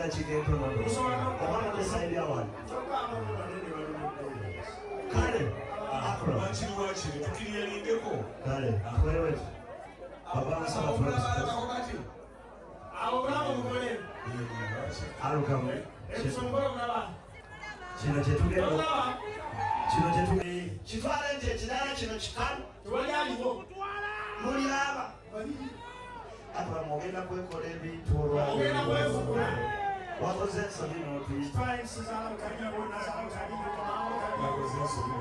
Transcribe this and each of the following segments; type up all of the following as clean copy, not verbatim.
Kila chike to no. Ona the side ya one. Kale. Akro. Wachi tukiriye ningeko. Kale. Wewe. Baba sana tu. Auramo mugole. Arukamwe. Ebisombolo naba. Kino kyetugenda. Kino kyetugenda. Kitwala nje kidala kino kikano. Twaliwo. Muli aba. Apa mogenda kwekola ebintu olwa. Mogenda kwefukula. Wakoze ensonyi n'otuyita. Trying Susanna Kanya bona sana kali kwa wakoze ensonyi.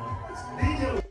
DJ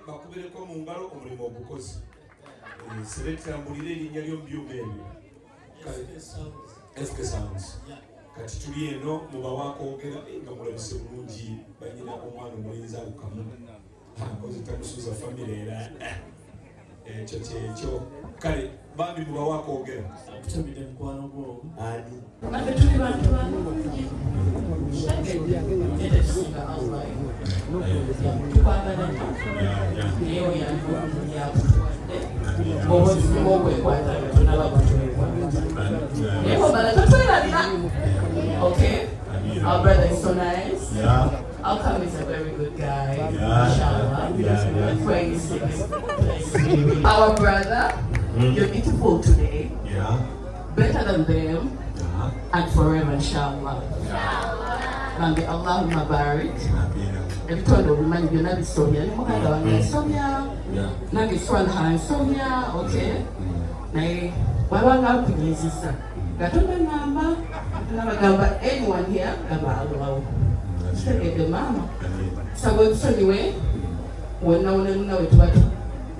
bakubireko mu ngalo omulimo ogukozi selekta mbulire erinnya ly'omubyuma ebyo SK Sounds kati tuli eno mubawakoogera nga mulabise bulungi banyina omwana omulenzi alukamu akoze tamusuuza famire era ekyo kyekyo kale bambi mubawakoogera akutabidde mukwano gwo ani ate tuli bantu bangi ate tusinga Allah tukwagala naye oyakutwadde obuzibu obwekwata tunaba butwekwata naye obala totwerabira. Okay, our brother is so nice. Alcam is a very good guy. Inshallah. Praying is our brother, you're beautiful today. Better than them. And forever, inshallah. Mambi Allahumma barik. Ebitondo bimanyi byonna bisobya ne muganda wange nsobya nange swalha nsobya. Okay, naye wabanga akunyizisa Gatonda ngamba nabagamba anyone here gamba alwawo kitegedde mama sabo tusonyiwe wonna we tuba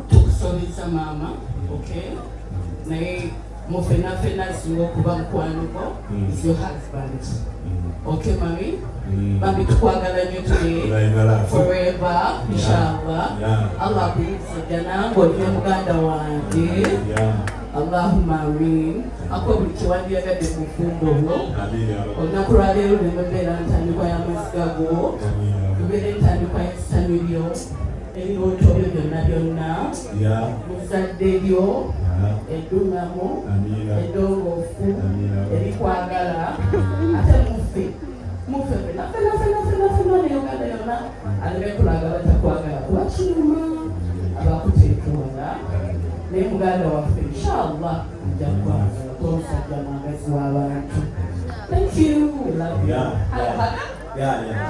tukusobeza mama. Okay, naye Mufena singo kuba mukwanuko is your husband. Okay, mommy? Mami tukwagala nyo today. Forever, inshallah. Allah brings jana ngoli muganda wanje. Allahumma amin. Ako buli kiwandiyagadde mu fumbo lwo. Olunaku lwaleero ne mbeera ntandikwa y'amasigago. Tubeere ntandikwa y'essanyu lyo. Ebirooto byo byonna. Muzadde lyo. Edduŋŋamu. Eddongoofu. Erikwagala. Ate mufe fena ne Uganda yonna. Aleme kulaga batakwagala kuba kiruma. Abakuteekewala. Ne muganda waffe inshallah ojja kwagala tomusajja mwagazi w'abantu. Thank you. We love you.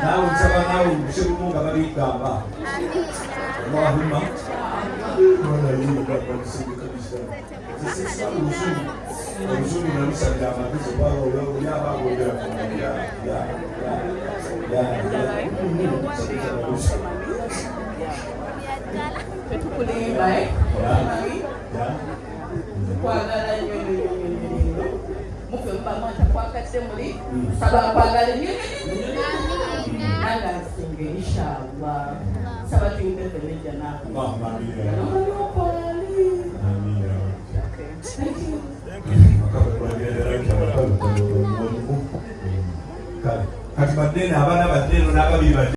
Nawe nsaba nawe musherumu nga babigamba. Allahumma. Uzuri unamsaidia mabizo wao leo yaba ngojera kumwambia Petukulimba kwagala nnyo mufe mpamata kwakadde muli saba kwagala nnyo nanga nsinga inshallah saba tuyimbe ffenejjana kati badde abaana badde n'ababiri badde